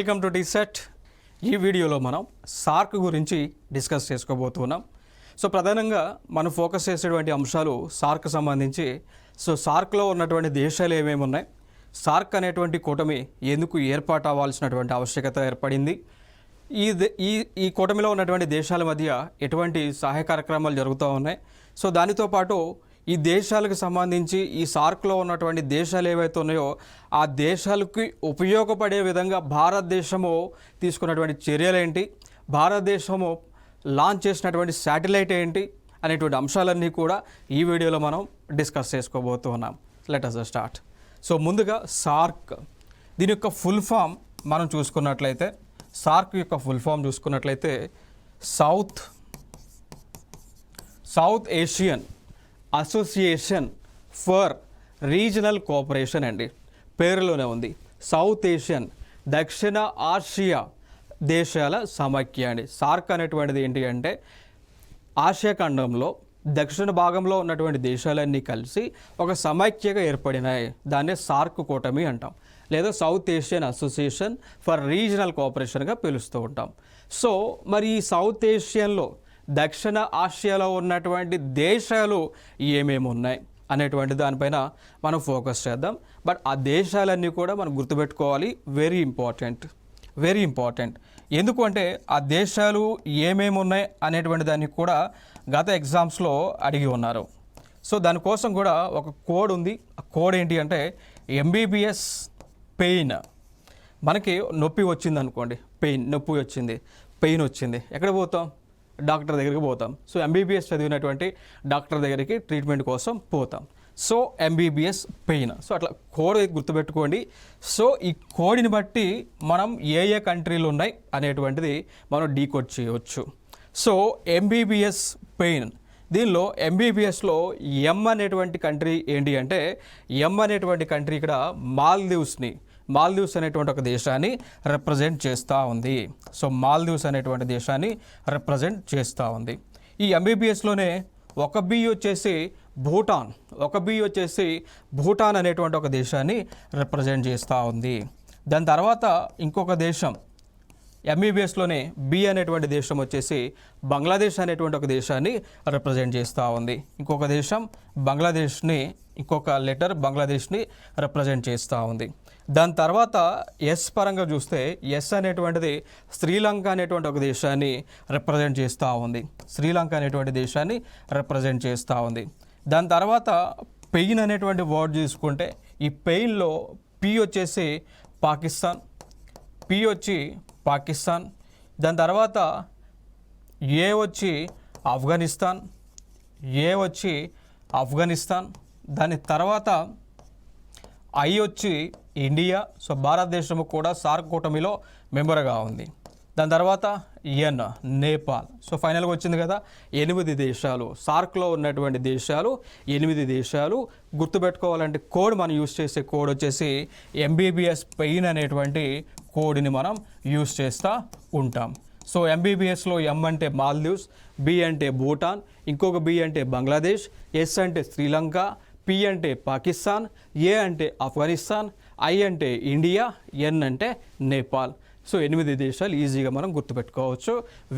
Welcome to టీసెట్. ఈ వీడియోలో మనం సార్క్ గురించి డిస్కస్ చేసుకోబోతున్నాం. సో ప్రధానంగా మనం ఫోకస్ చేసేటువంటి అంశాలు సార్క్ సంబంధించి. సో సార్క్లో ఉన్నటువంటి దేశాలు ఏమేమి ఉన్నాయి, సార్క్ అనేటువంటి కూటమి ఎందుకు ఏర్పాటు అవ్వాల్సినటువంటి ఆవశ్యకత ఏర్పడింది, ఈ కూటమిలో ఉన్నటువంటి దేశాల మధ్య ఎటువంటి సహాయ కార్యక్రమాలు జరుగుతూ ఉన్నాయి, సో దానితో పాటు ఈ దేశాలకు సంబంధించి ఈ సార్క్లో ఉన్నటువంటి దేశాలు ఏవైతే ఉన్నాయో ఆ దేశాలకి ఉపయోగపడే విధంగా భారతదేశము తీసుకున్నటువంటి చర్యలు ఏంటి, భారతదేశము లాంచ్ చేసినటువంటి శాటిలైట్ ఏంటి అనేటువంటి అంశాలన్నీ కూడా ఈ వీడియోలో మనం డిస్కస్ చేసుకోబోతున్నాం. Let us start. సో ముందుగా సార్క్, దీని యొక్క ఫుల్ ఫామ్ మనం చూసుకున్నట్లయితే, సార్క్ యొక్క ఫుల్ ఫామ్ చూసుకున్నట్లయితే South Asian Association for Regional Cooperation అండి. పేరులోనే ఉంది సౌత్ ఏషియన్, దక్షిణ ఆసియా దేశాల సమైక్య అండి. సార్క్ అనేటువంటిది ఏంటి అంటే ఆసియా ఖండంలో దక్షిణ భాగంలో ఉన్నటువంటి దేశాలన్నీ కలిసి ఒక సమైక్యగా ఏర్పడినాయి. దాన్నే సార్క్ కూటమి అంటాం, లేదా South Asian Association for Regional కోఆపరేషన్గా పిలుస్తూ ఉంటాం. సో మరి ఈ సౌత్ ఏషియన్లో దక్షిణ ఆసియాలో ఉన్నటువంటి దేశాలు ఏమేమి ఉన్నాయి అనేటువంటి దానిపైన మనం ఫోకస్ చేద్దాం. బట్ ఆ దేశాలన్నీ కూడా మనం గుర్తుపెట్టుకోవాలి, వెరీ ఇంపార్టెంట్. ఎందుకు అంటే ఆ దేశాలు ఏమేమి ఉన్నాయి అనేటువంటి దాన్ని కూడా గత ఎగ్జామ్స్లో అడిగి ఉన్నారు. సో దానికోసం కూడా ఒక కోడ్ ఉంది. ఆ కోడ్ ఏంటి అంటే ఎంబీబీఎస్ పెయిన్. మనకి నొప్పి వచ్చింది అనుకోండి, పెయిన్ వచ్చింది, ఎక్కడ పోతాం? డాక్టర్ దగ్గరికి పోతాం. సో ఎంబీబీఎస్ చదివినటువంటి డాక్టర్ దగ్గరికి ట్రీట్మెంట్ కోసం పోతాం. So MBBS pain. సో అట్లా కోడ్ గుర్తుపెట్టుకోండి. సో ఈ కోడ్ని బట్టి మనం ఏ కంట్రీలు ఉన్నాయి అనేటువంటిది మనం డీకోడ్ చేయవచ్చు. సో ఎంబీబీఎస్ పెయిన్, దీనిలో ఎంబీబీఎస్లో ఎం అనేటువంటి కంట్రీ ఏంటి అంటే, ఎం అనేటువంటి కంట్రీ ఇక్కడ మాల్దీవ్స్ అనేటువంటి ఒక దేశాన్ని రిప్రజెంట్ చేస్తూ ఉంది. సో మాల్దీవ్స్ అనేటువంటి దేశాన్ని రిప్రజెంట్ చేస్తూ ఉంది. ఈ ఎంబీబీఎస్లోనే ఒక బి వచ్చేసి భూటాన్ అనేటువంటి ఒక దేశాన్ని రిప్రజెంట్ చేస్తూ ఉంది. దాని తర్వాత ఇంకొక దేశం ఎంబీబీఎస్లోనే బి అనేటువంటి దేశం వచ్చేసి బంగ్లాదేశ్ అనేటువంటి ఒక దేశాన్ని రిప్రజెంట్ చేస్తూ ఉంది. ఇంకొక దేశం బంగ్లాదేశ్ని, ఇంకొక లెటర్ బంగ్లాదేశ్ని రిప్రజెంట్ చేస్తూ ఉంది. దాని తర్వాత ఎస్ పరంగా చూస్తే ఎస్ అనేటువంటిది శ్రీలంక అనేటువంటి ఒక దేశాన్ని రిప్రజెంట్ చేస్తూ ఉంది. దాని తర్వాత పెయిన్ అనేటువంటి వర్డ్ చూసుకుంటే ఈ పెయిన్లో పి వచ్చేసి పాకిస్తాన్, దాని తర్వాత ఏ వచ్చి ఆఫ్ఘనిస్తాన్, దాని తర్వాత ఐ వచ్చి ఇండియా. సో భారతదేశము కూడా సార్క్ కూటమిలో మెంబర్గా ఉంది. దాని తర్వాత ఎన్ నేపాల్. సో ఫైనల్గా వచ్చింది కదా 8 దేశాలు. సార్క్లో ఉన్నటువంటి దేశాలు 8 దేశాలు. గుర్తుపెట్టుకోవాలంటే కోడ్ మనం యూజ్ చేసే కోడ్ వచ్చేసి ఎంబీబీఎస్ పెయిన్ అనేటువంటి కోడ్ని మనం యూజ్ చేస్తూ ఉంటాం. సో ఎంబీబీఎస్లో ఎం అంటే మాల్దీవ్స్, బి అంటే భూటాన్, ఇంకొక బి అంటే బంగ్లాదేశ్, ఎస్ అంటే శ్రీలంక, పి అంటే పాకిస్తాన్, ఏ అంటే ఆఫ్ఘనిస్తాన్, ఐ అంటే ఇండియా, ఎన్ అంటే నేపాల్. సో 8 దేశాలు ఈజీగా మనం గుర్తుపెట్టుకోవచ్చు.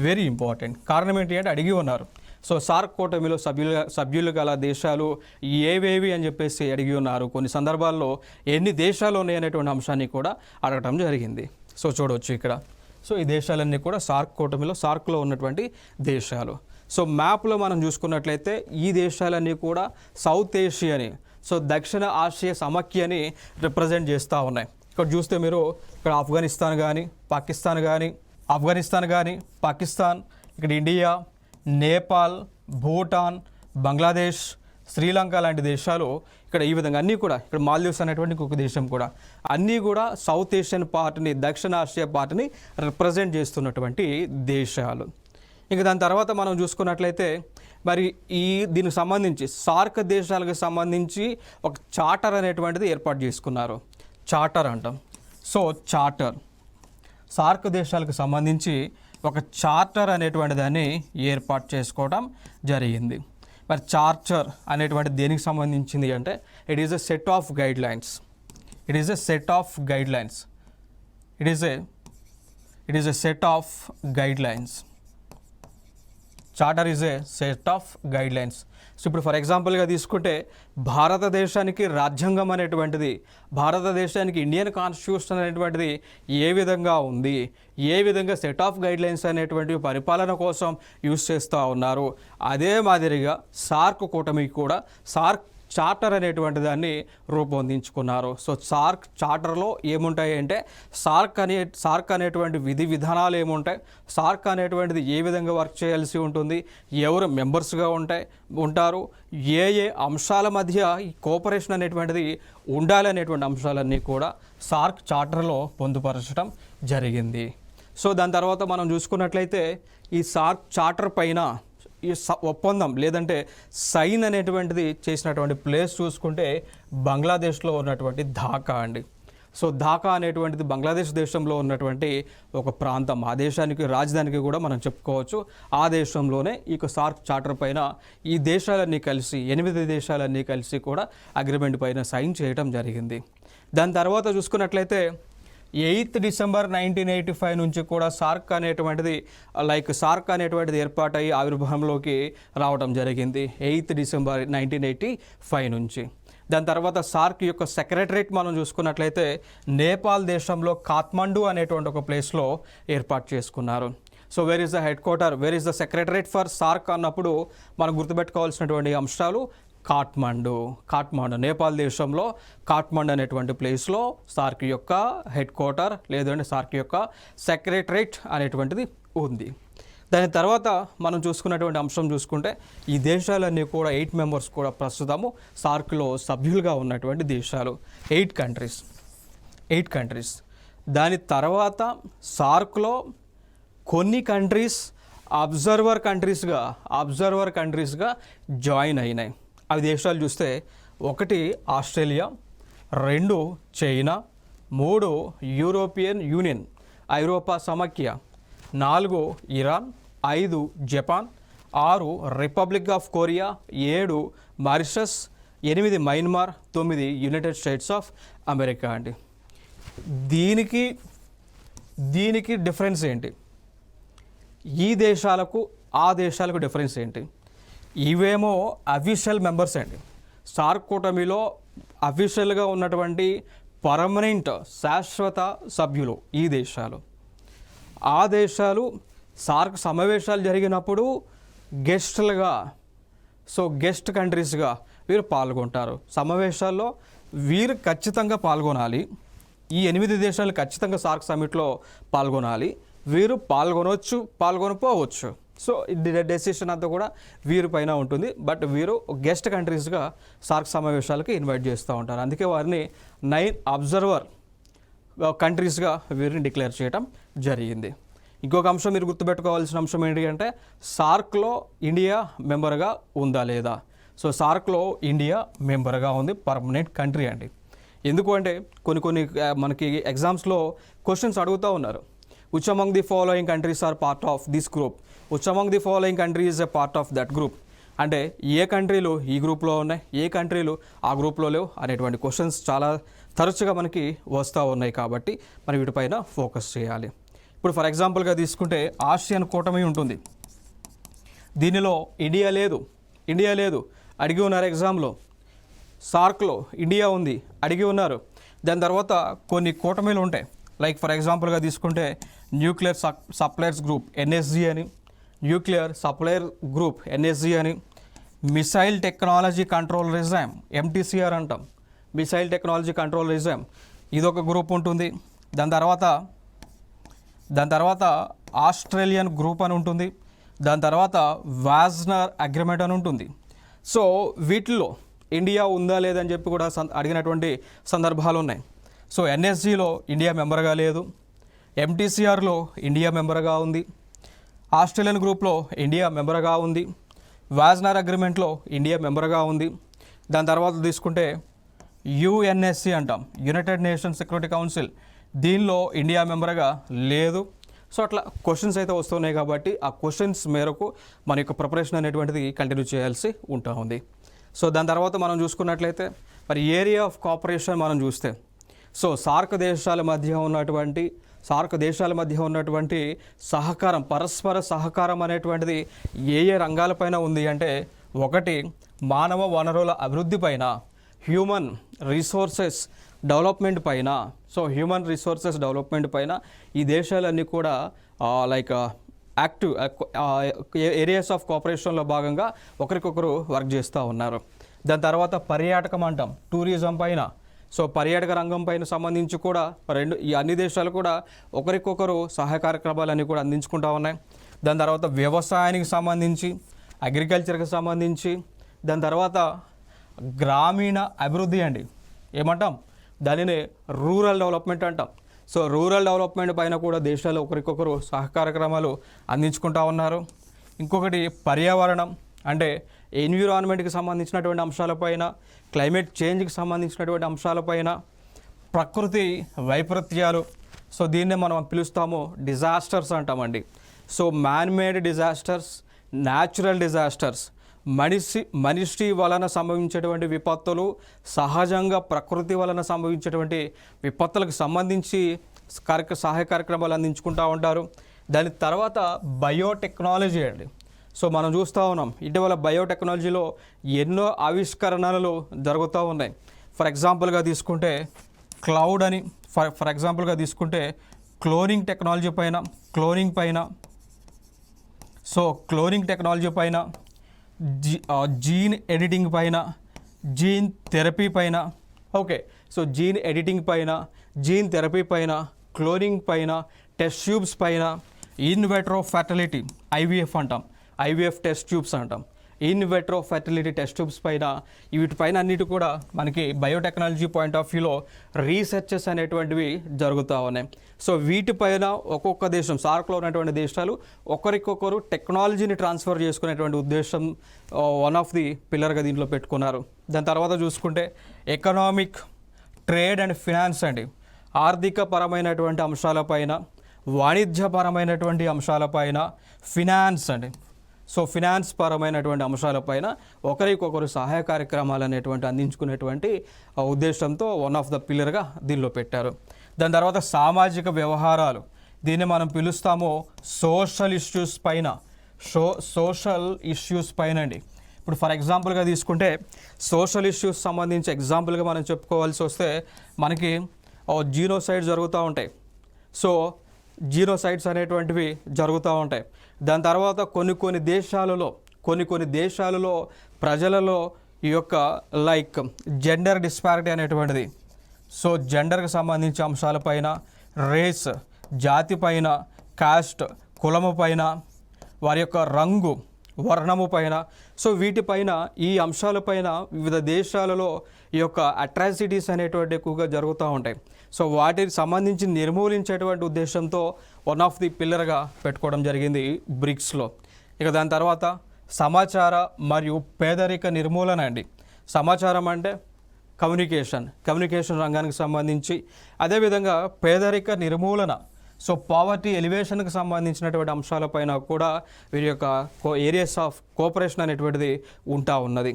Very important. కారణం ఏంటి అంటే అడిగి ఉన్నారు. సో సార్క్ కూటమిలో సభ్యులు గల దేశాలు ఏవేవి అని చెప్పేసి అడిగి ఉన్నారు. కొన్ని సందర్భాల్లో ఎన్ని దేశాలు ఉన్నాయి అనేటువంటి అంశాన్ని కూడా అడగటం జరిగింది. సో చూడవచ్చు ఇక్కడ. సో ఈ దేశాలన్నీ కూడా సార్క్ కూటమిలో, సార్క్లో ఉన్నటువంటి దేశాలు. సో మ్యాప్లో మనం చూసుకున్నట్లయితే ఈ దేశాలన్నీ కూడా సౌత్ ఏషియాని, సో దక్షిణ ఆసియా సమైక్యని రిప్రజెంట్ చేస్తూ ఉన్నాయి. ఇక్కడ చూస్తే మీరు ఇక్కడ ఆఫ్ఘనిస్తాన్ కానీ పాకిస్తాన్, ఇక్కడ ఇండియా, నేపాల్, భూటాన్, బంగ్లాదేశ్, శ్రీలంక లాంటి దేశాలు ఇక్కడ ఈ విధంగా అన్నీ కూడా, ఇక్కడ మాల్దీవ్స్ అనేటువంటి ఇంకొక దేశం కూడా, అన్నీ కూడా సౌత్ ఏషియన్ పార్ట్ని, దక్షిణ ఆసియా పార్ట్ని రిప్రజెంట్ చేస్తున్నటువంటి దేశాలు. ఇంకా దాని తర్వాత మనం చూసుకున్నట్లయితే మరి దీనికి సంబంధించి సార్క్ దేశాలకు సంబంధించి ఒక చార్టర్ అనేటువంటిది ఏర్పాటు చేసుకున్నారు. చార్టర్ అంటాం. సో సార్క్ దేశాలకు సంబంధించి ఒక చార్టర్ అనేటువంటి దాన్ని ఏర్పాటు చేసుకోవడం జరిగింది. మరి చార్టర్ అనేటువంటి దేనికి సంబంధించింది అంటే it is a set of guide lines. It is a set of guide lines. Charter is a set of guide lines. So ఇప్పుడు ఫర్ ఎగ్జాంపుల్గా తీసుకుంటే భారతదేశానికి రాజ్యాంగం అనేటువంటిది, భారతదేశానికి ఇండియన్ కాన్స్టిట్యూషన్ అనేటువంటిది ఏ విధంగా ఉంది, ఏ విధంగా సెట్ ఆఫ్ గైడ్ లైన్స్ అనేటువంటివి పరిపాలన కోసం యూజ్ చేస్తూ ఉన్నారు, అదే మాదిరిగా సార్క్ కూటమికి కూడా సార్క్ చార్టర్ అనేటువంటి దాన్ని రూపొందించుకున్నారు. సో సార్క్ చార్టర్లో ఏముంటాయి అంటే సార్క్ అనేటువంటి విధి విధానాలు ఏముంటాయి, సార్క్ అనేటువంటిది ఏ విధంగా వర్క్ చేయాల్సి ఉంటుంది, ఎవరు మెంబర్స్గా ఉంటారు, ఏ అంశాల మధ్య ఈ కోఆపరేషన్ అనేటువంటిది ఉండాలి అనేటువంటి అంశాలన్నీ కూడా సార్క్ చార్టర్లో పొందుపరచడం జరిగింది. సో దాని తర్వాత మనం చూసుకున్నట్లయితే ఈ సార్క్ చార్టర్ పైన ఈ ఒప్పందం లేదంటే సైన్ అనేటువంటిది చేసినటువంటి ప్లేస్ చూసుకుంటే బంగ్లాదేశ్లో ఉన్నటువంటి ఢాకా అండి. సో ఢాకా అనేటువంటిది బంగ్లాదేశ్ దేశంలో ఉన్నటువంటి ఒక ప్రాంతం. ఆ దేశానికి రాజధానికి కూడా మనం చెప్పుకోవచ్చు. ఆ దేశంలోనే ఈ సార్క్ చార్టర్ పైన ఈ దేశాలన్నీ కలిసి 8 దేశాలన్నీ కలిసి కూడా అగ్రిమెంట్ పైన సైన్ చేయడం జరిగింది. దాని తర్వాత చూసుకున్నట్లయితే 8 డిసెంబర్ 1985 నుంచి కూడా సార్క్ అనేటువంటిది ఏర్పాటై ఆవిర్భావంలోకి రావడం జరిగింది 8 డిసెంబర్ 1985 నుంచి. దాని తర్వాత సార్క్ యొక్క సెక్రటరేట్ మనం చూసుకున్నట్లయితే నేపాల్ దేశంలో కాఠ్మండు అనేటువంటి ఒక ప్లేస్లో ఏర్పాటు చేసుకున్నారు. So where is the head quarter, where is the secretariat for SAARC అన్నప్పుడు మనం గుర్తుపెట్టుకోవాల్సినటువంటి అంశాలు కాఠ్మండు నేపాల్ దేశంలో కాఠ్మండు అనేటువంటి ప్లేస్లో సార్క్ యొక్క హెడ్ క్వార్టర్ లేదంటే సార్క్ యొక్క సెక్రటరేట్ అనేటువంటిది ఉంది. దాని తర్వాత మనం చూసుకున్నటువంటి అంశం చూసుకుంటే ఈ దేశాలన్నీ కూడా 8 మెంబర్స్ కూడా ప్రస్తుతము సార్క్లో సభ్యులుగా ఉన్నటువంటి దేశాలు 8 కంట్రీస్. దాని తర్వాత సార్క్లో కొన్ని కంట్రీస్ అబ్జర్వర్ కంట్రీస్గా జాయిన్ అయినాయి. అవి దేశాలు చూస్తే 1 ఆస్ట్రేలియా, 2 చైనా, 3 యూరోపియన్ యూనియన్ ఐరోపా సమాఖ్య, 4 Iran, 5 Japan, 6 republic of Korea, 7 Mauritius, 8 Myanmar, 9 United states of America అండి. దీనికి డిఫరెన్స్ ఏంటి, ఈ దేశాలకు ఆ దేశాలకు డిఫరెన్స్ ఏంటి? ఇవేమో అఫీషియల్ మెంబర్స్ అండి. సార్క్ కూటమిలో అఫీషియల్గా ఉన్నటువంటి పర్మనెంట్ శాశ్వత సభ్యులు ఈ దేశాలు. ఆ దేశాలు సార్క్ సమావేశాలు జరిగినప్పుడు గెస్ట్ కంట్రీస్గా వీరు పాల్గొంటారు. సమావేశాల్లో వీరు ఖచ్చితంగా పాల్గొనాలి. ఈ 8 దేశాలు ఖచ్చితంగా సార్క్ సమిట్లో పాల్గొనాలి. వీరు పాల్గొనపోవచ్చు. సో డెసిషన్ అంతా కూడా వీరి పైన ఉంటుంది. బట్ వీరు గెస్ట్ కంట్రీస్గా సార్క్ సమావేశాలకి ఇన్వైట్ చేస్తూ ఉంటారు. అందుకే వారిని 9 అబ్జర్వర్ కంట్రీస్గా వీరిని డిక్లేర్ చేయడం జరిగింది. ఇంకొక అంశం మీరు గుర్తుపెట్టుకోవాల్సిన అంశం ఏంటి అంటే సార్క్లో ఇండియా మెంబర్గా ఉందా లేదా. సో సార్క్లో ఇండియా మెంబర్గా ఉంది, పర్మనెంట్ కంట్రీ అండి. ఎందుకు అంటే కొన్ని మనకి ఎగ్జామ్స్లో క్వశ్చన్స్ అడుగుతూ ఉన్నారు. which among the following countries are part of this group, which among the following countries is a part of that group. అంటే ఏ కంట్రీలు ఈ గ్రూప్లో ఉన్నాయి, ఏ కంట్రీలు ఆ గ్రూప్లో లేవు అనేటువంటి క్వశ్చన్స్ చాలా తరచుగా మనకి వస్తూ ఉన్నాయి. కాబట్టి మనం వీటిపైన ఫోకస్ చేయాలి. ఇప్పుడు ఫర్ ఎగ్జాంపుల్గా తీసుకుంటే ఆసియన్ కూటమి ఉంటుంది. దీనిలో ఇండియా లేదు అడిగి ఉన్నారు ఎగ్జామ్లో. సార్క్లో ఇండియా ఉంది అడిగి ఉన్నారు. దాని తర్వాత కొన్ని కూటమిలు ఉంటాయి. లైక్ ఫర్ ఎగ్జాంపుల్గా తీసుకుంటే న్యూక్లియర్ సప్లయర్స్ గ్రూప్ NSG అని, న్యూక్లియర్ సప్లయర్ గ్రూప్ NSG అని, missile technology control regime MTCR అంటాం. మిసైల్ టెక్నాలజీ కంట్రోల్ రిజైమ్ ఇదొక గ్రూప్ ఉంటుంది. దాని తర్వాత ఆస్ట్రేలియన్ గ్రూప్ అని ఉంటుంది. దాని తర్వాత వాజ్నర్ అగ్రిమెంట్ అని ఉంటుంది. సో వీటిల్లో ఇండియా ఉందా లేదని చెప్పి కూడా అడిగినటువంటి సందర్భాలు ఉన్నాయి. సో NSGలో ఇండియా మెంబర్గా లేదు, MTCRలో ఇండియా మెంబర్గా ఉంది, ఆస్ట్రేలియన్ గ్రూప్లో ఇండియా మెంబర్గా ఉంది, వాజ్నర్ అగ్రిమెంట్లో ఇండియా మెంబర్గా ఉంది. దాని తర్వాత తీసుకుంటే UNSC అంటాం, యునైటెడ్ నేషన్స్ సెక్యూరిటీ కౌన్సిల్, దీనిలో ఇండియా మెంబర్గా లేదు. సో అట్లా క్వశ్చన్స్ అయితే వస్తున్నాయి కాబట్టి ఆ క్వశ్చన్స్ మేరకు మన యొక్క ప్రిపరేషన్ అనేటువంటిది కంటిన్యూ చేయాల్సి ఉంటా ఉంది. సో దాని తర్వాత మనం చూసుకున్నట్లయితే మరి ఏరియా ఆఫ్ కోఆపరేషన్ మనం చూస్తే సో సార్క్ దేశాల మధ్య ఉన్నటువంటి సార్క్ దేశాల మధ్య ఉన్నటువంటి సహకారం, పరస్పర సహకారం అనేటువంటిది ఏ ఏ రంగాలపైన ఉంది అంటే, ఒకటి మానవ వనరుల అభివృద్ధి పైన, హ్యూమన్ రిసోర్సెస్ డెవలప్మెంట్ పైన. సో హ్యూమన్ రిసోర్సెస్ డెవలప్మెంట్ పైన ఈ దేశాలన్నీ కూడా లైక్ యాక్టివ్ ఏరియాస్ ఆఫ్ కోఆపరేషన్లో భాగంగా ఒకరికొకరు వర్క్ చేస్తూ ఉన్నారు. దాని తర్వాత పర్యాటకం అంటాం, టూరిజం పైన. సో పర్యాటక రంగం పైన సంబంధించి కూడా ఈ అన్ని దేశాలు కూడా ఒకరికొకరు సహాయ కార్యక్రమాలన్నీ కూడా అందించుకుంటూ ఉన్నాయి. దాని తర్వాత వ్యవసాయానికి సంబంధించి, అగ్రికల్చర్కి సంబంధించి, దాని తర్వాత గ్రామీణ అభివృద్ధి అండి, ఏమంటాం దానిని రూరల్ డెవలప్మెంట్ అంటాం. సో రూరల్ డెవలప్మెంట్ పైన కూడా దేశాలు ఒకరికొకరు సహకార్యక్రమాలు అందించుకుంటూ ఉన్నారు. ఇంకొకటి పర్యావరణం అంటే ఎన్విరాన్మెంట్కి సంబంధించినటువంటి అంశాలపైన, క్లైమేట్ చేంజ్కి సంబంధించినటువంటి అంశాలపైన, ప్రకృతి వైపరీత్యాలు, సో దీన్నే మనం పిలుస్తాము డిజాస్టర్స్ అంటామండి. So man made disasters, natural disasters, మనిషి వలన సంభవించేటువంటి విపత్తులు, సహజంగా ప్రకృతి వలన సంభవించేటువంటి విపత్తులకు సంబంధించి సహాయ కార్యక్రమాలు అందించుకుంటూ ఉంటారు. దాని తర్వాత బయోటెక్నాలజీ అండి. సో మనం చూస్తూ ఉన్నాం ఇటీవల బయోటెక్నాలజీలో ఎన్నో ఆవిష్కరణలు జరుగుతూ ఉన్నాయి. ఫర్ ఎగ్జాంపుల్గా తీసుకుంటే క్లౌడ్ అని, ఫర్ ఎగ్జాంపుల్గా తీసుకుంటే క్లోనింగ్ టెక్నాలజీ పైన, సో క్లోనింగ్ టెక్నాలజీ పైన, జీన్ ఎడిటింగ్ పైన, జీన్ థెరపీ పైన. ఓకే, సో జీన్ ఎడిటింగ్ పైన, జీన్ థెరపీ పైన, క్లోనింగ్ పైన, టెస్ట్ ట్యూబ్స్ పైన, ఇన్ విట్రో ఫెర్టిలిటీ ఐవీఎఫ్ అంటాం, ఐవీఎఫ్ టెస్ట్ ట్యూబ్స్ అంటాం, in vitro fertility test tubes పైన, వీటిపైన అన్నిటి కూడా మనకి బయోటెక్నాలజీ పాయింట్ ఆఫ్ వ్యూలో రీసెర్చెస్ అనేటువంటివి జరుగుతూ ఉన్నాయి. సో వీటిపైన ఒక్కొక్క దేశం, సార్క్లో ఉన్నటువంటి దేశాలు ఒకరికొకరు టెక్నాలజీని ట్రాన్స్ఫర్ చేసుకునేటువంటి ఉద్దేశం వన్ ఆఫ్ ది పిల్లర్గా దీంట్లో పెట్టుకున్నారు. దాని తర్వాత చూసుకుంటే ఎకనామిక్, ట్రేడ్ అండ్ ఫినాన్స్ అండి, ఆర్థిక పరమైనటువంటి అంశాలపైన, వాణిజ్యపరమైనటువంటి అంశాలపైన, ఫినాన్స్ అండి. సో ఫినాన్స్ పరమైనటువంటి అంశాలపైన ఒకరికొకరు సహాయ కార్యక్రమాలు అనేటువంటి అందించుకునేటువంటి ఉద్దేశంతో వన్ ఆఫ్ ద పిల్లర్గా దీనిలో పెట్టారు. దాని తర్వాత సామాజిక వ్యవహారాలు, దీన్ని మనం పిలుస్తాము సోషల్ ఇష్యూస్ పైన, సోషల్ ఇష్యూస్ పైన అండి. ఇప్పుడు ఫర్ ఎగ్జాంపుల్గా తీసుకుంటే సోషల్ ఇష్యూస్ సంబంధించి ఎగ్జాంపుల్గా మనం చెప్పుకోవాల్సి వస్తే మనకి జీనోసైడ్ జరుగుతూ ఉంటాయి. సో జీనోసైడ్స్ అనేటువంటివి జరుగుతూ ఉంటాయి. దాని తర్వాత కొన్ని దేశాలలో ప్రజలలో ఈ యొక్క లైక్ జెండర్ డిస్పారిటీ అనేటువంటిది, సో జెండర్కి సంబంధించి అంశాలపైన, రేస్ జాతి పైన, కాస్ట్ కులము పైన, వారి యొక్క రంగు వర్ణము పైన, సో వీటిపైన ఈ అంశాలపైన వివిధ దేశాలలో ఈ యొక్క అట్రాసిటీస్ అనేటువంటి ఎక్కువగా జరుగుతూ ఉంటాయి. సో వాటికి సంబంధించి నిర్మూలించేటువంటి ఉద్దేశంతో వన్ ఆఫ్ ది పిల్లర్గా పెట్టుకోవడం జరిగింది బ్రిక్స్లో. ఇక దాని తర్వాత సమాచార మరియు పేదరిక నిర్మూలన అండి. సమాచారం అంటే కమ్యూనికేషన్ రంగానికి సంబంధించి, అదేవిధంగా పేదరిక నిర్మూలన, సో పావర్టీ ఎలివేషన్కి సంబంధించినటువంటి అంశాలపైన కూడా వీరి యొక్క ఏరియాస్ ఆఫ్ కోఆపరేషన్ అనేటువంటిది ఉంటా ఉన్నది.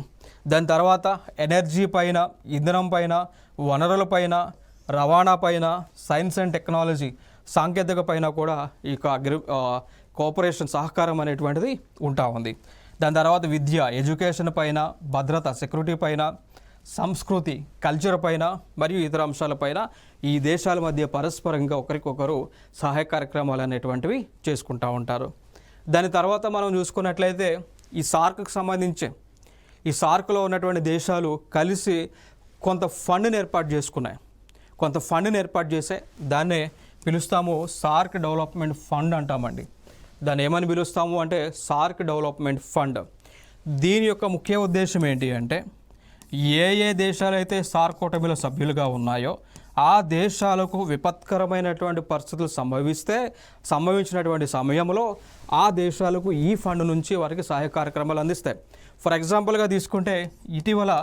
దాని తర్వాత ఎనర్జీ పైన, ఇంధనం పైన, వనరుల పైన, రవాణా పైన, సైన్స్ అండ్ టెక్నాలజీ సాంకేతిక పైన కూడా ఈ కోఆపరేషన్ సహకారం అనేటువంటిది ఉంటా ఉంది. దాని తర్వాత విద్య, ఎడ్యుకేషన్ పైన, భద్రత, సెక్యూరిటీ పైన, సంస్కృతి, కల్చర్ పైన మరియు ఇతర అంశాలపైన ఈ దేశాల మధ్య పరస్పరంగా ఒకరికొకరు సహాయ కార్యక్రమాలు అనేటువంటివి చేసుకుంటూ ఉంటారు. దాని తర్వాత మనం చూసుకున్నట్లయితే ఈ సార్క్కి సంబంధించి ఈ సార్క్లో ఉన్నటువంటి దేశాలు కలిసి కొంత ఫండ్ని ఏర్పాటు చేసే దాన్నే పిలుస్తాము సార్క్ డెవలప్మెంట్ ఫండ్ అంటామండి. దాన్ని ఏమని పిలుస్తాము అంటే సార్క్ డెవలప్మెంట్ ఫండ్. దీని యొక్క ముఖ్య ఉద్దేశం ఏంటి అంటే ఏ దేశాలైతే సార్క్ కూటమిలో సభ్యులుగా ఉన్నాయో ఆ దేశాలకు విపత్కరమైనటువంటి పరిస్థితులు సంభవించినటువంటి సమయంలో ఆ దేశాలకు ఈ ఫండ్ నుంచి వారికి సహాయ కార్యక్రమాలు అందిస్తాయి. ఫర్ ఎగ్జాంపుల్గా తీసుకుంటే ఇటీవల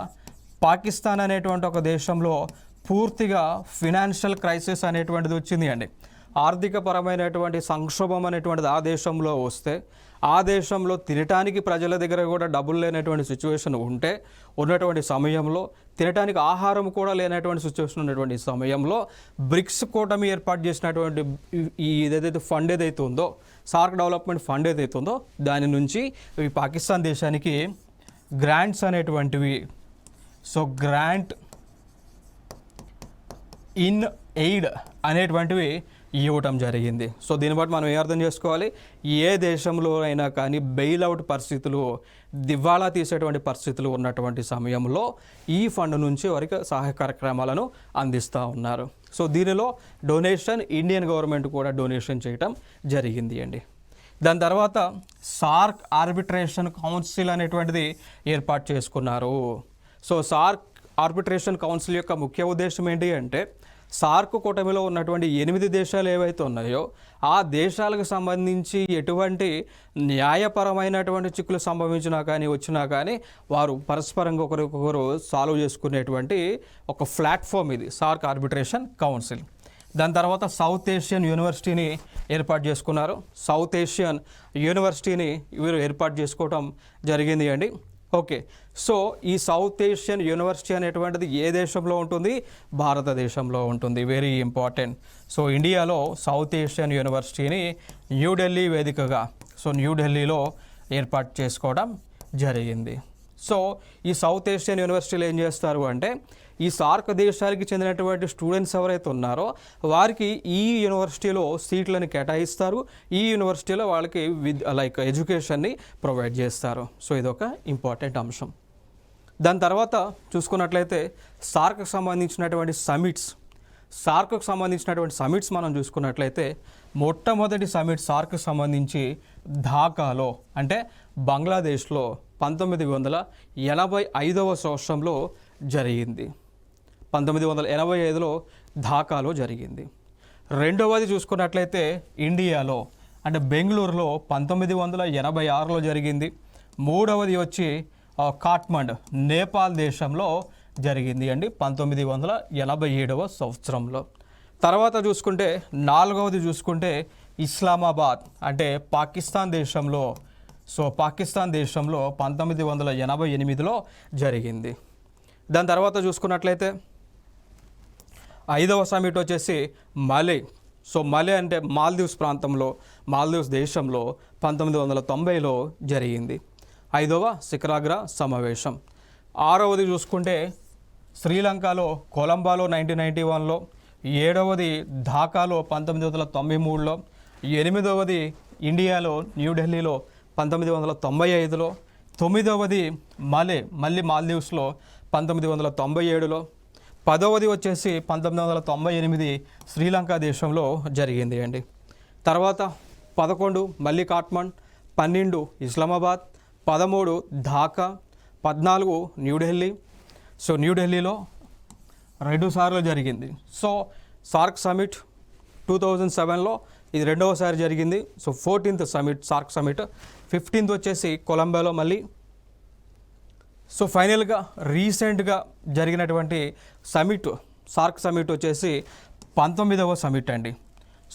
పాకిస్తాన్ అనేటువంటి ఒక దేశంలో పూర్తిగా ఫినాన్షియల్ క్రైసిస్ అనేటువంటిది వచ్చింది అండి. ఆర్థిక పరమైనటువంటి సంక్షోభం అనేటువంటిది ఆ దేశంలో వస్తే, ఆ దేశంలో తినటానికి ప్రజల దగ్గర కూడా డబ్బులు లేనటువంటి సిచ్యువేషన్ ఉంటే, ఉన్నటువంటి సమయంలో తినటానికి ఆహారం కూడా లేనటువంటి సిచ్యువేషన్ ఉన్నటువంటి సమయంలో బ్రిక్స్ కూటమి ఏర్పాటు చేసినటువంటి ఈ ఏదైతే ఫండ్ ఏదైతే ఉందో, సార్క్ డెవలప్మెంట్ ఫండ్ ఏదైతే ఉందో, దాని నుంచి ఈ పాకిస్తాన్ దేశానికి గ్రాంట్స్ అనేటువంటివి, సో గ్రాంట్ ఇన్ ఎయిడ్ అనేటువంటివి ఇవ్వటం జరిగింది. సో దీన్ని బట్టి మనం ఏ అర్థం చేసుకోవాలి, ఏ దేశంలో అయినా కానీ బెయిల్అవుట్ పరిస్థితులు, దివాళా తీసేటువంటి పరిస్థితులు ఉన్నటువంటి సమయంలో ఈ ఫండ్ నుంచి వారికి సహాయ కార్యక్రమాలను అందిస్తూ ఉన్నారు. సో దీనిలో డొనేషన్ ఇండియన్ గవర్నమెంట్ కూడా డొనేషన్ చేయటం జరిగింది అండి. దాని తర్వాత సార్క్ ఆర్బిట్రేషన్ కౌన్సిల్ అనేటువంటిది ఏర్పాటు చేసుకున్నారు. సో సార్క్ ఆర్బిట్రేషన్ కౌన్సిల్ యొక్క ముఖ్య ఉద్దేశం ఏంటి అంటే, సార్క్ కూటమిలో ఉన్నటువంటి 8 దేశాలు ఏవైతే ఉన్నాయో ఆ దేశాలకు సంబంధించి ఎటువంటి న్యాయపరమైనటువంటి చిక్కులు సంభవించినా కానీ వచ్చినా కానీ వారు పరస్పరంగా ఒకరికొకరు సాల్వ్ చేసుకునేటువంటి ఒక ప్లాట్ఫామ్ ఇది సార్క్ ఆర్బిట్రేషన్ కౌన్సిల్. దాని తర్వాత సౌత్ ఏషియన్ యూనివర్సిటీని ఏర్పాటు చేసుకున్నారు. సౌత్ ఏషియన్ యూనివర్సిటీని వీరు ఏర్పాటు చేసుకోవటం జరిగింది అండి. ఓకే, సో ఈ సౌత్ ఏషియన్ యూనివర్సిటీ అనేటువంటిది ఏ దేశంలో ఉంటుంది? భారతదేశంలో ఉంటుంది. Very important. సో ఇండియాలో సౌత్ ఏషియన్ యూనివర్సిటీని న్యూఢిల్లీ వేదికగా, సో న్యూఢిల్లీలో ఏర్పాటు చేసుకోవడం జరిగింది. సో ఈ సౌత్ ఏషియన్ యూనివర్సిటీలు ఏం చేస్తారు అంటే, ఈ సార్క్ దేశాలకి చెందినటువంటి స్టూడెంట్స్ ఎవరైతే ఉన్నారో వారికి ఈ యూనివర్సిటీలో సీట్లను కేటాయిస్తారు. ఈ యూనివర్సిటీలో వాళ్ళకి ఎడ్యుకేషన్ని ప్రొవైడ్ చేస్తారు. సో ఇదొక ఇంపార్టెంట్ అంశం. దాని తర్వాత చూసుకున్నట్లయితే సార్క్కి సంబంధించినటువంటి సమిట్స్ మనం చూసుకున్నట్లయితే మొట్టమొదటి సమిట్ సార్క్కి సంబంధించి ఢాకాలో అంటే బంగ్లాదేశ్లో 1985వ సంవత్సరంలో జరిగింది. 1985లో ఢాకాలో జరిగింది. రెండవది చూసుకున్నట్లయితే ఇండియాలో అంటే బెంగళూరులో 1986లో జరిగింది. మూడవది వచ్చి కాట్మండ్ నేపాల్ దేశంలో జరిగింది అండి 1987వ సంవత్సరంలో. తర్వాత చూసుకుంటే నాలుగవది చూసుకుంటే ఇస్లామాబాద్ అంటే పాకిస్తాన్ దేశంలో, సో పాకిస్తాన్ దేశంలో 1988లో జరిగింది. దాని తర్వాత చూసుకున్నట్లయితే ఐదవ సమిట్ వచ్చేసి మలే. సో మలే అంటే మాల్దీవ్స్ ప్రాంతంలో, మాల్దీవ్స్ దేశంలో 1990లో జరిగింది. ఐదవ శిఖరాగ్ర సమావేశం. ఆరవది చూసుకుంటే శ్రీలంకలో కొలంబాలో 1991లో, ఏడవది ఢాకాలో 1993లో, ఎనిమిదవది ఇండియాలో న్యూఢిల్లీలో 1995లో, తొమ్మిదవది మళ్ళీ మాల్దీవ్స్లో 1997లో, పదవది వచ్చేసి 1998 శ్రీలంక దేశంలో జరిగింది అండి. తర్వాత 11 మళ్ళీ కాట్మండ్, 12 ఇస్లామాబాద్, 13 ఢాకా, 14 న్యూఢిల్లీ. సో న్యూఢిల్లీలో 2 సార్లు జరిగింది. సో సార్క్ సమిట్ 2007లో ఇది రెండవసారి జరిగింది. So 14th summit SAARC summit. 15th వచ్చేసి కొలంబోలో మళ్ళీ. సో ఫైనల్గా రీసెంట్గా జరిగినటువంటి సమిట్ సార్క్ సమిట్ వచ్చేసి 19వ సమిట్ అండి.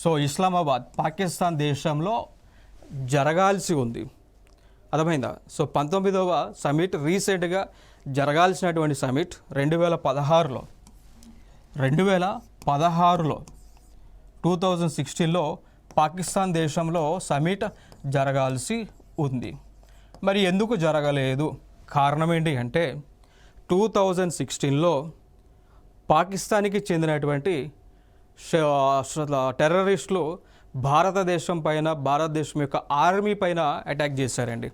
సో ఇస్లామాబాద్ పాకిస్తాన్ దేశంలో జరగాల్సి ఉంది, అర్థమైందా? సో 19వ సమిట్ రీసెంట్గా జరగాల్సినటువంటి సమిట్ 2016లో 2016లో పాకిస్తాన్ దేశంలో సమిట్ జరగాల్సి ఉంది. మరి ఎందుకు జరగలేదు? కారణం ఏంటి అంటే 2016లో పాకిస్తాన్కి చెందినటువంటి టెర్రరిస్టులు భారతదేశం పైన, భారతదేశం యొక్క ఆర్మీ పైన అటాక్ చేశారండి.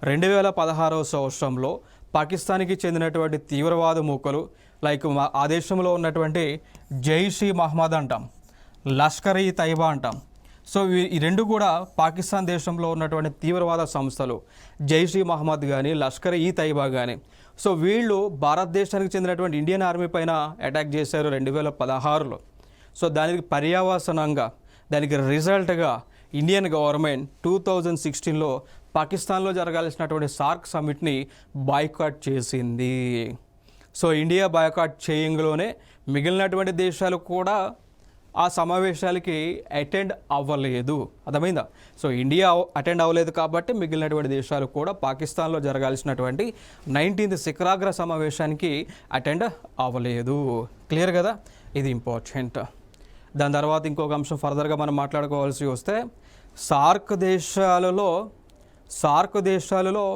2016వ సంవత్సరంలో పాకిస్తాన్కి చెందినటువంటి తీవ్రవాద మూకలు ఆ దేశంలో ఉన్నటువంటి జైష్ ఈ మహమ్మద్ అంటాం, లష్కర్ ఈ తైబా అంటాం. సో ఈ రెండు కూడా పాకిస్తాన్ దేశంలో ఉన్నటువంటి తీవ్రవాద సంస్థలు, జైష్ ఈ మహమ్మద్ కానీ లష్కర్ ఈ తైబా కానీ. సో వీళ్ళు భారతదేశానికి చెందినటువంటి ఇండియన్ ఆర్మీ పైన అటాక్ చేశారు 2016లో. సో దానికి పర్యవసానంగా, దానికి రిజల్ట్గా ఇండియన్ గవర్నమెంట్ 2016లో పాకిస్తాన్లో జరగాల్సినటువంటి సార్క్ సమిట్ని బాయ్కాట్ చేసింది. సో ఇండియా బాయ్కాట్ చేయంలోనే మిగిలినటువంటి దేశాలు కూడా ఆ సమావేశాలకి అటెండ్ అవ్వలేదు. అర్థమైందా? సో ఇండియా అటెండ్ అవ్వలేదు కాబట్టి మిగిలినటువంటి దేశాలు కూడా పాకిస్తాన్లో జరగాల్సినటువంటి 19th శిఖరాగ్ర సమావేశానికి అటెండ్ అవ్వలేదు. క్లియర్ కదా? ఇది ఇంపార్టెంట్. దాని తర్వాత ఇంకొక అంశం ఫర్దర్గా మనం మాట్లాడుకోవాల్సి వస్తే సార్క్ దేశాలలో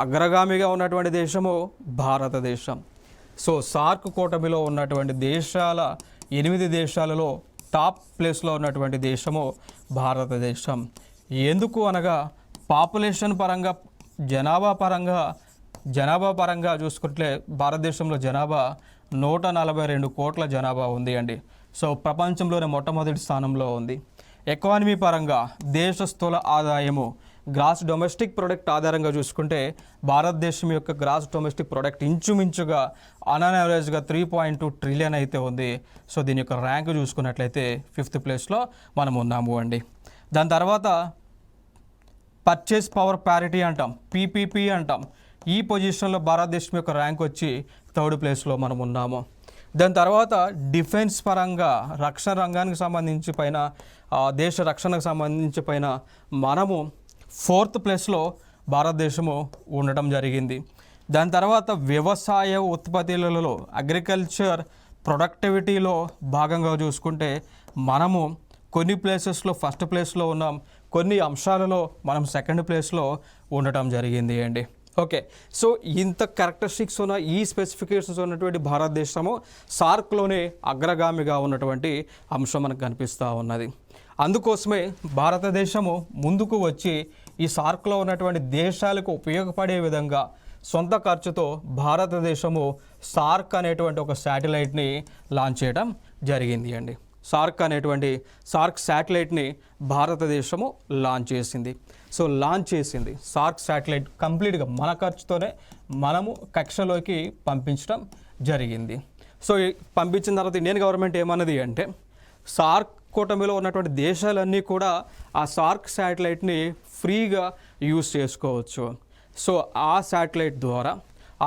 అగ్రగామిగా ఉన్నటువంటి దేశము భారతదేశం. సో సార్క్ కూటమిలో ఉన్నటువంటి 8 దేశాలలో టాప్ ప్లేస్లో ఉన్నటువంటి దేశము భారతదేశం. ఎందుకు అనగా పాపులేషన్ పరంగా జనాభా పరంగా చూసుకుంటే భారతదేశంలో జనాభా 142 కోట్ల జనాభా ఉంది అండి. సో ప్రపంచంలోనే మొట్టమొదటి స్థానంలో ఉంది. ఎకానమీ పరంగా దేశ స్థూల ఆదాయము గ్రాస్ డొమెస్టిక్ ప్రొడక్ట్ ఆధారంగా చూసుకుంటే భారతదేశం యొక్క గ్రాస్ డొమెస్టిక్ ప్రొడక్ట్ ఇంచుమించుగా ఆన్ యావరేజ్గా 3.2 ట్రిలియన్ అయితే ఉంది. సో దీని యొక్క ర్యాంక్ చూసుకున్నట్లయితే 5th ప్లేస్లో మనం ఉన్నాము అండి. దాని తర్వాత పర్చేస్ పవర్ ప్యారిటీ అంటాం, పీపీపీ అంటాం. ఈ పొజిషన్లో భారతదేశం యొక్క ర్యాంక్ వచ్చి 3rd ప్లేస్లో మనం ఉన్నాము. దాని తర్వాత డిఫెన్స్ పరంగా రక్షణ రంగానికి సంబంధించి పైన దేశ రక్షణకు సంబంధించి పైన మనము 4th ప్లేస్లో భారతదేశము ఉండటం జరిగింది. దాని తర్వాత వ్యవసాయ ఉత్పత్తులలో అగ్రికల్చర్ ప్రొడక్టివిటీలో భాగంగా చూసుకుంటే మనము కొన్ని ప్లేసెస్లో 1st ప్లేస్లో ఉన్నాం, కొన్ని అంశాలలో మనం 2nd ప్లేస్లో ఉండటం జరిగింది అండి. ఓకే, సో ఇంత క్యారెక్టరిస్టిక్స్ ఉన్న ఈ స్పెసిఫికేషన్స్ ఉన్నటువంటి భారతదేశము సార్క్లోనే అగ్రగామిగా ఉన్నటువంటి అంశం మనకు కనిపిస్తూ ఉన్నది. అందుకోసమే భారతదేశము ముందుకు వచ్చి ఈ సార్క్లో ఉన్నటువంటి దేశాలకు ఉపయోగపడే విధంగా సొంత ఖర్చుతో భారతదేశము సార్క్ అనేటువంటి ఒక శాటిలైట్ని లాంచ్ చేయడం జరిగింది అండి. సార్క్ శాటిలైట్ని భారతదేశము లాంచ్ చేసింది. సార్క్ శాటిలైట్ కంప్లీట్గా మన ఖర్చుతోనే మనము కక్షలోకి పంపించడం జరిగింది. సో పంపించిన తర్వాత ఇండియన్ గవర్నమెంట్ ఏమన్నది అంటే సార్క్ కూటమిలో ఉన్నటువంటి దేశాలన్నీ కూడా ఆ సార్క్ శాటిలైట్ని ఫ్రీగా యూజ్ చేసుకోవచ్చు. సో ఆ శాటిలైట్ ద్వారా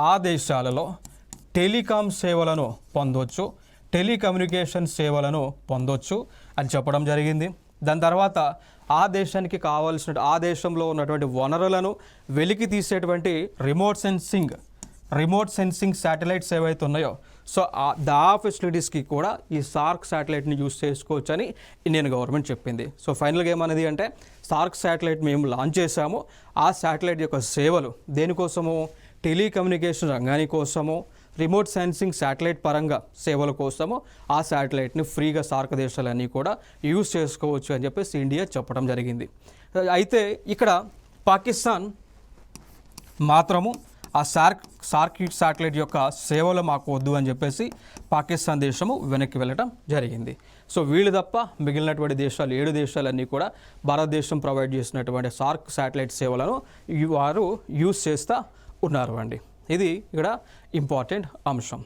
ఆ దేశాలలో టెలికాం సేవలను పొందవచ్చు, టెలికమ్యూనికేషన్ సేవలను పొందొచ్చు అని చెప్పడం జరిగింది. దాని తర్వాత ఆ దేశానికి కావాల్సిన ఆ దేశంలో ఉన్నటువంటి వనరులను వెలికి తీసేటువంటి రిమోట్ సెన్సింగ్ శాటిలైట్స్ ఏవైతే ఉన్నాయో సో ఆ ఫెసిలిటీస్కి కూడా ఈ సార్క్ శాటిలైట్ని యూజ్ చేసుకోవచ్చు అని ఇండియన్ గవర్నమెంట్ చెప్పింది. సో ఫైనల్గా ఏమన్నది అంటే సార్క్ శాటిలైట్ మేము లాంచ్ చేశాము, ఆ శాటిలైట్ యొక్క సేవలు దేనికోసము, టెలికమ్యూనికేషన్ రంగాని కోసము, రిమోట్ సెన్సింగ్ శాటిలైట్ పరంగా సేవల కోసము ఆ శాటిలైట్ని ఫ్రీగా సార్క్ దేశాలన్నీ కూడా యూజ్ చేసుకోవచ్చు అని చెప్పేసి ఇండియా చెప్పడం జరిగింది. అయితే ఇక్కడ పాకిస్తాన్ మాత్రము ఆ సార్క్ శాటిలైట్ యొక్క సేవలు మాకు వద్దు అని చెప్పేసి పాకిస్తాన్ దేశము వెనక్కి వెళ్ళటం జరిగింది. సో వీళ్ళు తప్ప మిగిలినటువంటి దేశాలు 7 దేశాలన్నీ కూడా భారతదేశం ప్రొవైడ్ చేసినటువంటి సార్క్ శాటిలైట్ సేవలను వారు యూజ్ చేస్తూ ఉన్నారు అండి. ఇది ఇక్కడ ఇంపార్టెంట్ అంశం.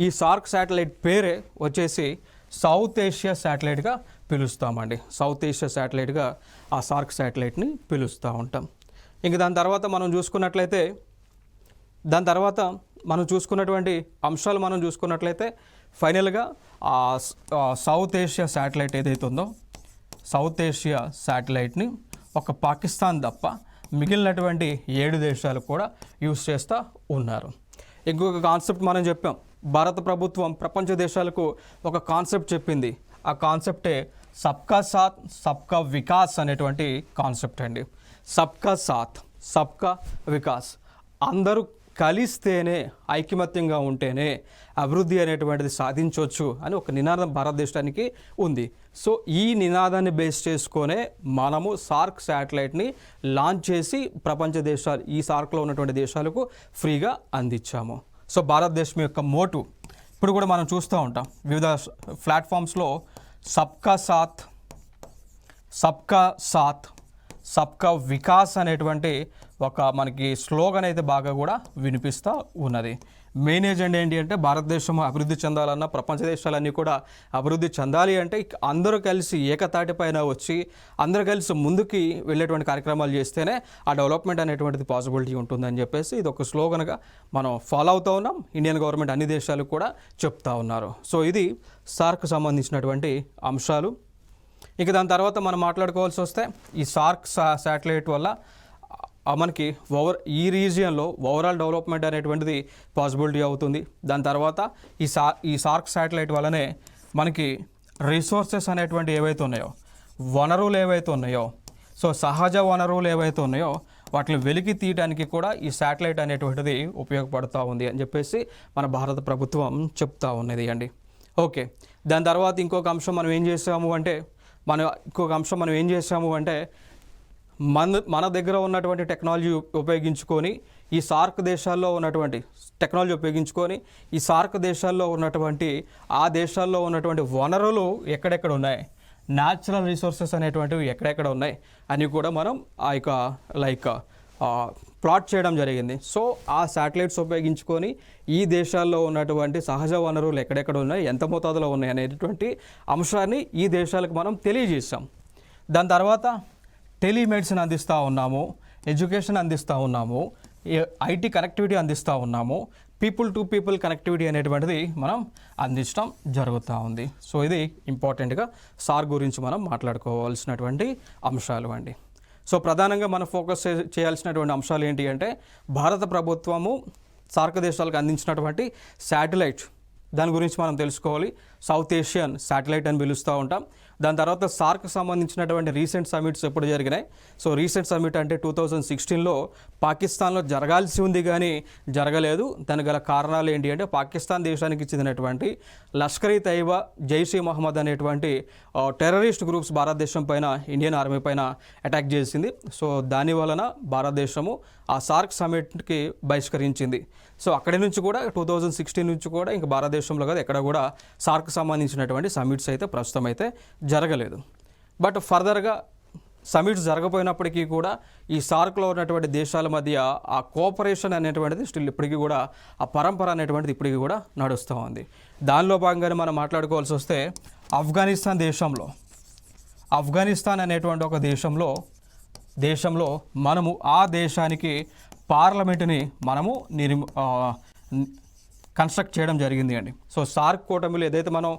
ఈ సార్క్ శాటిలైట్ పేరే వచ్చేసి సౌత్ ఏషియా శాటిలైట్గా పిలుస్తామండి. సౌత్ ఏషియా శాటిలైట్గా ఆ సార్క్ శాటిలైట్ని పిలుస్తూ ఉంటాం. ఇంక దాని తర్వాత మనం చూసుకున్నటువంటి అంశాలు మనం చూసుకున్నట్లయితే ఫైనల్గా సౌత్ ఏషియా శాటిలైట్ ఏదైతే ఉందో సౌత్ ఏషియా శాటిలైట్ని ఒక పాకిస్తాన్ తప్ప మిగిలినటువంటి 7 దేశాలు కూడా యూజ్ చేస్తూ ఉన్నారు. ఇంకొక కాన్సెప్ట్ మనం చెప్పాం, భారత ప్రభుత్వం ప్రపంచ దేశాలకు ఒక కాన్సెప్ట్ చెప్పింది. ఆ కాన్సెప్టే సబ్కా సాత్ సబ్కా వికాస్ అనేటువంటి కాన్సెప్ట్ అండి. సబ్కా సాత్ సబ్కా వికాస్, అందరూ కలిస్తేనే, ఐకమత్యంగా ఉంటేనే అభివృద్ధి అనేటువంటిది సాధించవచ్చు అని ఒక నినాదం భారతదేశానికి ఉంది. సో ఈ నినాదాన్ని బేస్ చేసుకొనే మనము సార్క్ శాటిలైట్ని లాంచ్ చేసి ప్రపంచ దేశాలు, ఈ సార్క్లో ఉన్నటువంటి దేశాలకు ఫ్రీగా అందించాము. సో భారతదేశం యొక్క మోటు ఇప్పుడు కూడా మనం చూస్తూ ఉంటాం వివిధ ప్లాట్ఫామ్స్లో సబ్కా సాత్ సబ్కా వికాస్ అనేటువంటి ఒక మనకి స్లోగన్ అయితే బాగా కూడా వినిపిస్తూ ఉన్నది. మెయిన్ ఏజెండా ఏంటి అంటే భారతదేశం అభివృద్ధి చెందాలన్నా ప్రపంచ దేశాలన్నీ కూడా అభివృద్ధి చెందాలి అంటే అందరూ కలిసి ఏకతాటిపైన వచ్చి అందరూ కలిసి ముందుకి వెళ్ళేటువంటి కార్యక్రమాలు చేస్తేనే ఆ డెవలప్మెంట్ అనేటువంటిది పాసిబిలిటీ ఉంటుందని చెప్పేసి ఇది ఒక స్లోగన్గా మనం ఫాలో అవుతూ ఉన్నాం. ఇండియన్ గవర్నమెంట్ అన్ని దేశాలకు కూడా చెప్తా ఉన్నారు. సో ఇది సార్క్ సంబంధించినటువంటి అంశాలు. ఇక దాని తర్వాత మనం మాట్లాడుకోవాల్సి వస్తే ఈ సార్క్ శాటిలైట్ వల్ల మనకి ఈ రీజియన్లో ఓవరాల్ డెవలప్మెంట్ అనేటువంటిది పాసిబిలిటీ అవుతుంది. దాని తర్వాత ఈ సార్క్ శాటిలైట్ వల్లనే మనకి రిసోర్సెస్ అనేటువంటి ఏవైతే ఉన్నాయో, వనరులు ఏవైతే ఉన్నాయో, సో సహజ వనరులు ఏవైతే ఉన్నాయో వాటిని వెలికి తీయడానికి కూడా ఈ శాటిలైట్ అనేటువంటిది ఉపయోగపడుతూ ఉంది అని చెప్పేసి మన భారత ప్రభుత్వం చెప్తా ఉన్నది అండి. ఓకే, దాని తర్వాత ఇంకొక అంశం మనం ఏం చేసాము అంటే మన దగ్గర ఉన్నటువంటి టెక్నాలజీ ఉపయోగించుకొని ఈ సార్క్ దేశాల్లో ఉన్నటువంటి టెక్నాలజీ ఉపయోగించుకొని ఈ సార్క్ దేశాల్లో ఉన్నటువంటి ఆ దేశాల్లో ఉన్నటువంటి వనరులు ఎక్కడెక్కడ ఉన్నాయి, న్యాచురల్ రిసోర్సెస్ అనేటువంటివి ఎక్కడెక్కడ ఉన్నాయి అని కూడా మనం ఆ యొక్క ప్లాట్ చేయడం జరిగింది. సో ఆ శాటిలైట్స్ ఉపయోగించుకొని ఈ దేశాల్లో ఉన్నటువంటి సహజ వనరులు ఎక్కడెక్కడ ఉన్నాయి, ఎంత మోతాదులో ఉన్నాయి అనేటువంటి అంశాన్ని ఈ దేశాలకు మనం తెలియజేసాం. దాని తర్వాత టెలిమెడిసిన్ అందిస్తూ ఉన్నాము, ఎడ్యుకేషన్ అందిస్తూ ఉన్నాము, ఐటీ కనెక్టివిటీ అందిస్తూ ఉన్నాము, పీపుల్ టు పీపుల్ కనెక్టివిటీ అనేటువంటిది మనం అందించడం జరుగుతూ ఉంది. సో ఇది ఇంపార్టెంట్గా సార్ గురించి మనం మాట్లాడుకోవాల్సినటువంటి అంశాలు అండి. సో ప్రధానంగా మనం ఫోకస్ చేయాల్సినటువంటి అంశాలు ఏంటి అంటే భారత ప్రభుత్వము సార్క్ దేశాలకు అందించినటువంటి శాటిలైట్ దాని గురించి మనం తెలుసుకోవాలి. సౌత్ ఏషియన్ శాటిలైట్ అని పిలుస్తూ ఉంటాం. దాని తర్వాత సార్క్ సంబంధించినటువంటి రీసెంట్ సమిట్స్ ఎప్పుడు జరిగినాయి. సో రీసెంట్ సమిట్ అంటే 2016లో పాకిస్తాన్లో జరగాల్సి ఉంది కానీ జరగలేదు. దానికి గల కారణాలు ఏంటి అంటే పాకిస్తాన్ దేశానికి చెందినటువంటి లష్కర్ ఈ తైబా, జైష్ ఈ మహమ్మద్ అనేటువంటి టెర్రరిస్ట్ గ్రూప్స్ భారతదేశం పైన, ఇండియన్ ఆర్మీ పైన అటాక్ చేసింది. సో దాని వలన భారతదేశము ఆ సార్క్ సమిట్కి బహిష్కరించింది. సో అక్కడి నుంచి కూడా 2016 నుంచి కూడా ఇంకా భారతదేశంలో కదా ఎక్కడ కూడా సార్క్ సంబంధించినటువంటి సమిట్స్ అయితే ప్రస్తుతం అయితే జరగలేదు. బట్ ఫర్దర్గా సమిట్స్ జరగపోయినప్పటికీ కూడా ఈ సార్క్లో ఉన్నటువంటి దేశాల మధ్య ఆ కోఆపరేషన్ అనేటువంటిది స్టిల్ ఇప్పటికీ కూడా ఆ పరంపర అనేటువంటిది ఇప్పటికీ కూడా నడుస్తూ ఉంది. దానిలో భాగంగానే మనం మాట్లాడుకోవాల్సి వస్తే ఆఫ్ఘనిస్తాన్ అనేటువంటి ఒక దేశంలో మనము ఆ దేశానికి పార్లమెంటుని మనము కన్స్ట్రక్ట్ చేయడం జరిగింది అండి. సో సార్క్ కూటమిలో ఏదైతే మనం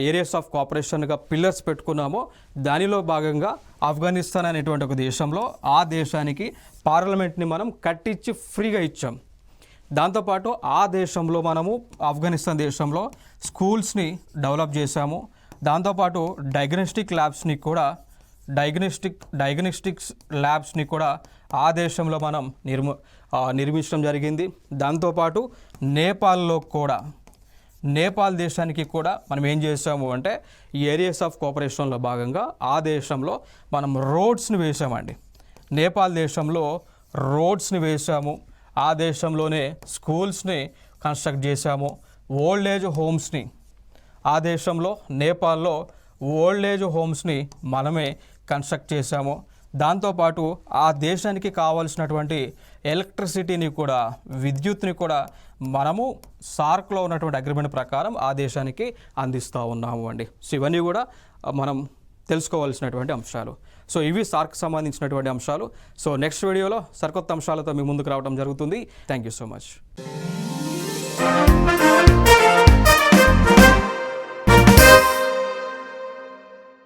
ఏరియాస్ ఆఫ్ కోఆపరేషన్గా పిల్లర్స్ పెట్టుకున్నామో దానిలో భాగంగా ఆఫ్ఘనిస్తాన్ అనేటువంటి ఒక దేశంలో ఆ దేశానికి పార్లమెంట్ని మనం కట్టించి ఫ్రీగా ఇచ్చాం. దాంతోపాటు ఆ దేశంలో మనము ఆఫ్ఘనిస్తాన్ దేశంలో స్కూల్స్ని డెవలప్ చేశాము. దాంతోపాటు డయాగ్నోస్టిక్స్ ల్యాబ్స్ని కూడా ఆ దేశంలో మనం నిర్మించడం జరిగింది. దాంతోపాటు నేపాల్ దేశానికి కూడా మనం ఏం చేసాము అంటే ఈ ఏరియాస్ ఆఫ్ కోఆపరేషన్లో భాగంగా ఆ దేశంలో మనం రోడ్స్ని వేసామండి. నేపాల్ దేశంలో రోడ్స్ని వేసాము, ఆ దేశంలోనే స్కూల్స్ని కన్స్ట్రక్ట్ చేశాము. ఓల్డ్ ఏజ్ హోమ్స్ని ఆ దేశంలో నేపాల్లో ఓల్డ్ ఏజ్ హోమ్స్ని మనమే కన్స్ట్రక్ట్ చేశాము. దాంతోపాటు ఆ దేశానికి కావాల్సినటువంటి ఎలక్ట్రిసిటీని కూడా, విద్యుత్ని కూడా మనము సార్క్లో ఉన్నటువంటి అగ్రిమెంట్ ప్రకారం ఆ దేశానికి అందిస్తూ ఉన్నాము అండి. సో ఇవన్నీ కూడా మనం తెలుసుకోవాల్సినటువంటి అంశాలు. సో ఇవి సార్క్ సంబంధించినటువంటి అంశాలు. సో నెక్స్ట్ వీడియోలో సరికొత్త అంశాలతో మీ ముందుకు రావడం జరుగుతుంది. Thank you so much.